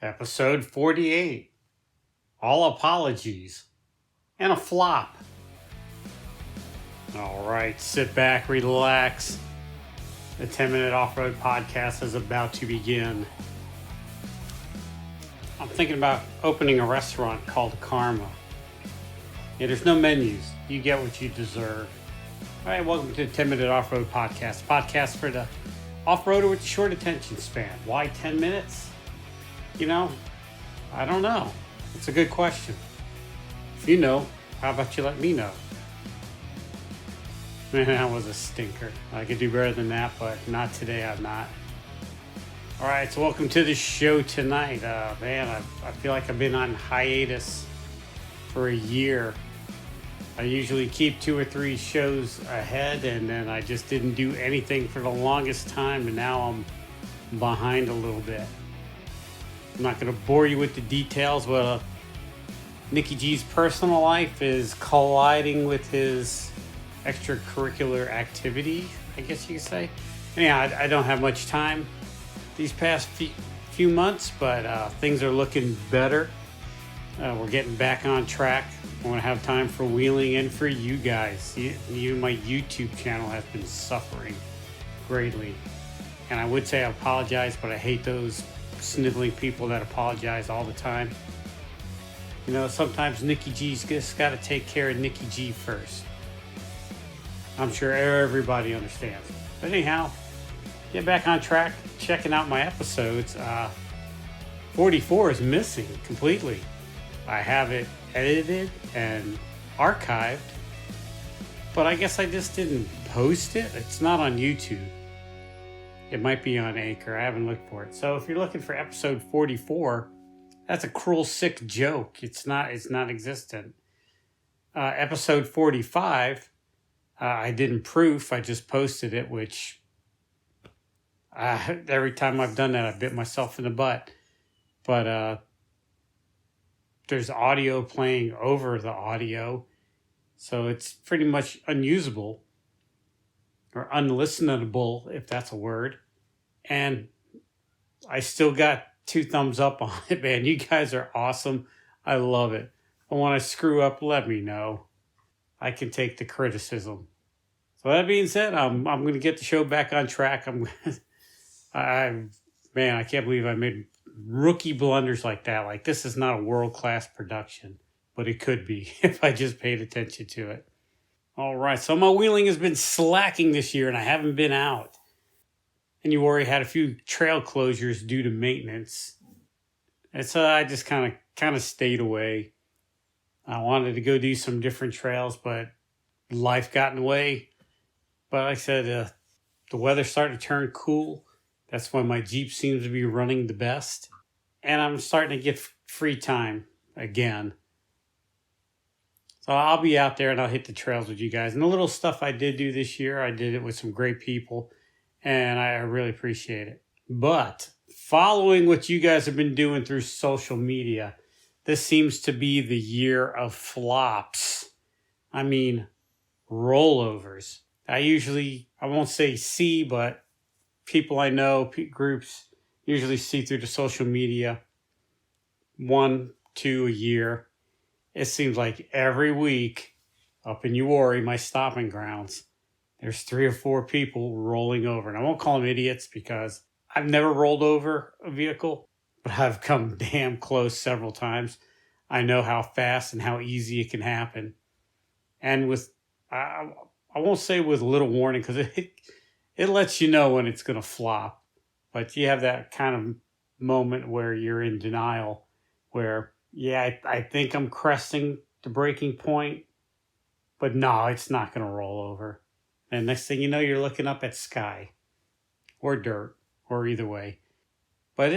Episode 48. All apologies. And a flop. Alright, sit back, relax. The 10-minute off-road podcast is about to begin. I'm thinking about opening a restaurant called Karma. Yeah, there's no menus. You get what you deserve. Alright, welcome to the 10-minute off-road podcast. Podcast for the off-roader with a short attention span. Why 10 minutes? You know, I don't know. It's a good question. If you know, how about you let me know? Man, that was a stinker. I could do better than that, but not today. I'm not. All right, so welcome to the show tonight. Man, I feel like I've been on hiatus for a year. I usually keep 2 or 3 shows ahead, and then I just didn't do anything for the longest time, and now I'm behind a little bit. I'm not going to bore you with the details, but Nicky G's personal life is colliding with his extracurricular activity, I guess you could say. Anyhow, I don't have much time these past few months, but things are looking better. We're getting back on track. I want to have time for wheeling and for you guys. Even my YouTube channel has been suffering greatly. And I would say I apologize, but I hate those sniveling people that apologize all the time. You know, sometimes Nicky G's just got to take care of Nicky G first. I'm sure everybody understands. But anyhow, get back on track, checking out my episodes. 44 is missing completely. I have it edited and archived, but I guess I just didn't post it. It's not on YouTube. It might be on Anchor. I haven't looked for it. So if you're looking for episode 44, that's a cruel, sick joke. It's not existent. Episode 45, I didn't proof. I just posted it, which every time I've done that, I bit myself in the butt. But there's audio playing over the audio. So it's pretty much unusable. Or unlistenable, if that's a word. And I still got 2 thumbs up on it, man. You guys are awesome. I love it. But when I screw up, let me know. I can take the criticism. So that being said, I'm going to get the show back on track. I can't believe I made rookie blunders like that. Like, this is not a world-class production, but it could be if I just paid attention to it. All right, so my wheeling has been slacking this year, and I haven't been out. And you already had a few trail closures due to maintenance. And so I just kind of stayed away. I wanted to go do some different trails, but life got in the way. But like I said, the weather's starting to turn cool. That's when my Jeep seems to be running the best. And I'm starting to get free time again. So I'll be out there and I'll hit the trails with you guys. And the little stuff I did do this year, I did it with some great people. And I really appreciate it. But following what you guys have been doing through social media, this seems to be the year of flops. I mean, rollovers. I won't say see, but people I know, groups, usually see through the social media 1, 2 a year. It seems like every week up in Uwharrie, my stopping grounds, there's 3 or 4 people rolling over. And I won't call them idiots because I've never rolled over a vehicle, but I've come damn close several times. I know how fast and how easy it can happen. And I won't say with little warning because it lets you know when it's going to flop. But you have that kind of moment where you're in denial where, yeah, I think I'm cresting the breaking point, but no, it's not going to roll over. And next thing you know, you're looking up at sky or dirt or either way. But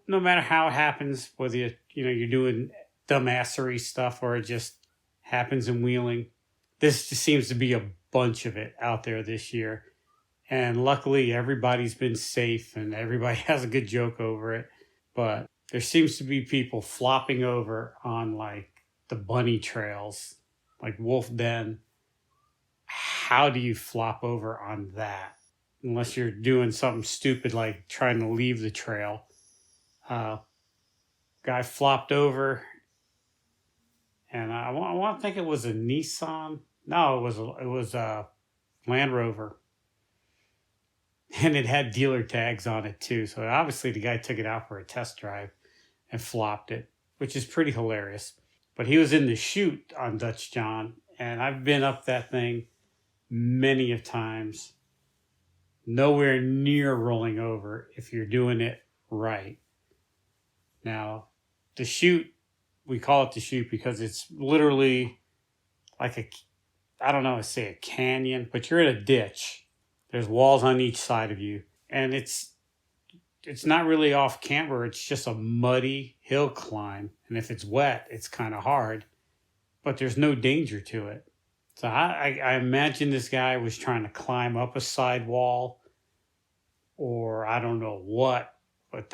no matter how it happens, whether you're doing dumbassery stuff or it just happens in wheeling, this just seems to be a bunch of it out there this year. And luckily, everybody's been safe and everybody has a good joke over it. But there seems to be people flopping over on like the bunny trails, like Wolf Den. How do you flop over on that? Unless you're doing something stupid like trying to leave the trail. Guy flopped over, and I want to think it was a Nissan. No, it was a Land Rover, and it had dealer tags on it too. So obviously the guy took it out for a test drive and flopped it, which is pretty hilarious. But he was in the chute on Dutch John, and I've been up that thing many of times. Nowhere near rolling over if you're doing it right. Now, the chute, we call it the chute because it's literally like I don't know how to say a canyon, but you're in a ditch. There's walls on each side of you, and it's not really off camber. It's just a muddy hill climb, and if it's wet, it's kind of hard, but there's no danger to it. So I imagine this guy was trying to climb up a side wall, or I don't know what, but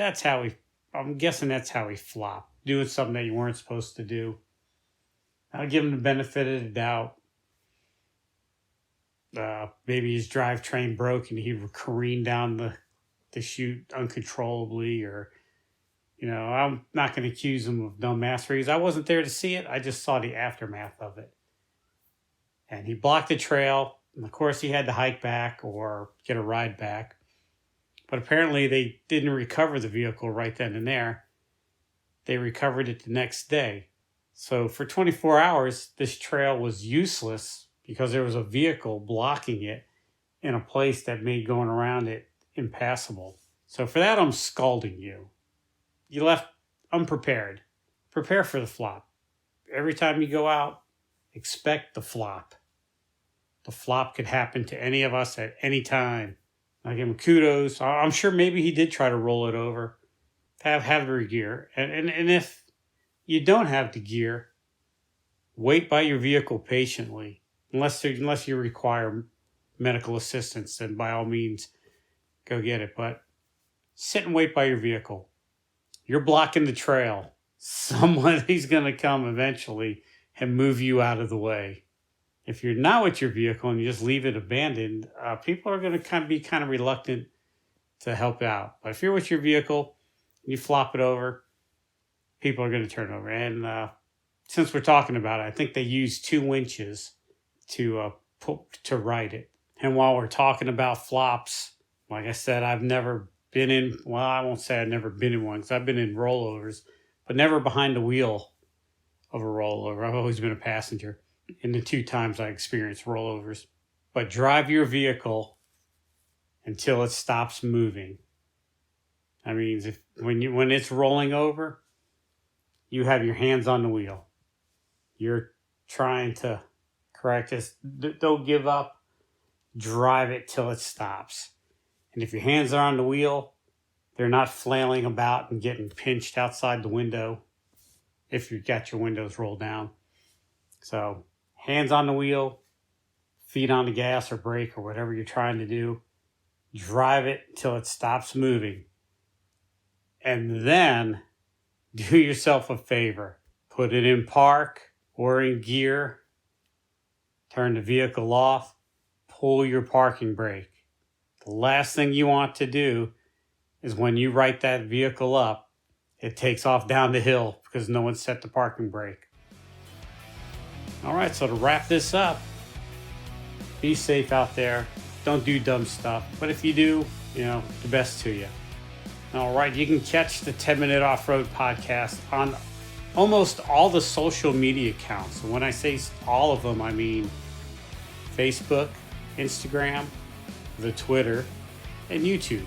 I'm guessing that's how he flopped, doing something that you weren't supposed to do. I'll give him the benefit of the doubt. Maybe his drivetrain broke and he careened down the chute uncontrollably, or, I'm not going to accuse him of dumbassery because I wasn't there to see it. I just saw the aftermath of it. And he blocked the trail. And of course, he had to hike back or get a ride back. But apparently, they didn't recover the vehicle right then and there. They recovered it the next day. So for 24 hours, this trail was useless because there was a vehicle blocking it in a place that made going around it impassable. So for that, I'm scalding you. You left unprepared. Prepare for the flop. Every time you go out, expect the flop. The flop could happen to any of us at any time. I give him kudos. I'm sure maybe he did try to roll it over. Have the gear. And if you don't have the gear, wait by your vehicle patiently. Unless you require medical assistance, then by all means, go get it. But sit and wait by your vehicle. You're blocking the trail. Somebody's going to come eventually and move you out of the way. If you're not with your vehicle and you just leave it abandoned, people are going to be kind of reluctant to help out. But if you're with your vehicle and you flop it over, people are going to turn over. And since we're talking about it, I think they use 2 winches to right it. And while we're talking about flops, like I said, I've never been in, well, I won't say I've never been in one because I've been in rollovers, but never behind the wheel of a rollover. I've always been a passenger in the 2 times I experienced rollovers. But drive your vehicle until it stops moving. That means when it's rolling over, you have your hands on the wheel. You're trying to correct this. Don't give up. Drive it till it stops. And if your hands are on the wheel, they're not flailing about and getting pinched outside the window if you've got your windows rolled down. So hands on the wheel, feet on the gas or brake or whatever you're trying to do. Drive it till it stops moving. And then do yourself a favor. Put it in park or in gear. Turn the vehicle off. Pull your parking brake. The last thing you want to do is when you right that vehicle up, it takes off down the hill because no one set the parking brake. All right, so to wrap this up, be safe out there. Don't do dumb stuff. But if you do, the best to you. All right, you can catch the 10-Minute Off-Road Podcast on almost all the social media accounts. And when I say all of them, I mean Facebook, Instagram, the Twitter, and YouTube.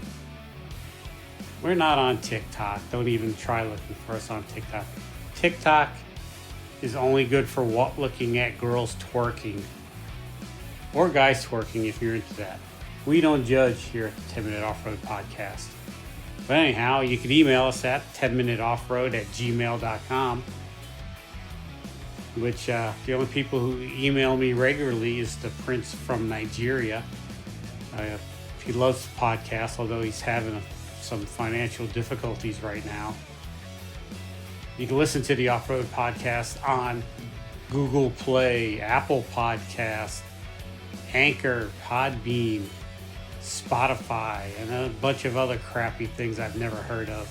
We're not on TikTok. Don't even try looking for us on TikTok. TikTok is only good for looking at girls twerking. Or guys twerking if you're into that. We don't judge here at the 10-Minute Off-Road Podcast. But anyhow, you can email us at 10minuteoffroad@gmail.com. Which the only people who email me regularly is the Prince from Nigeria. He loves the podcast, although he's having some financial difficulties right now. You can listen to the Off-Road Podcast on Google Play, Apple Podcast, Anchor, Podbean, Spotify, and a bunch of other crappy things I've never heard of.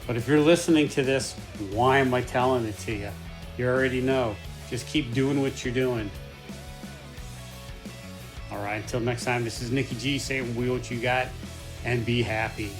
But if you're listening to this, why am I telling it to you? You already know. Just keep doing what you're doing. All right, until next time, this is Nikki G saying, wheel what you got and be happy.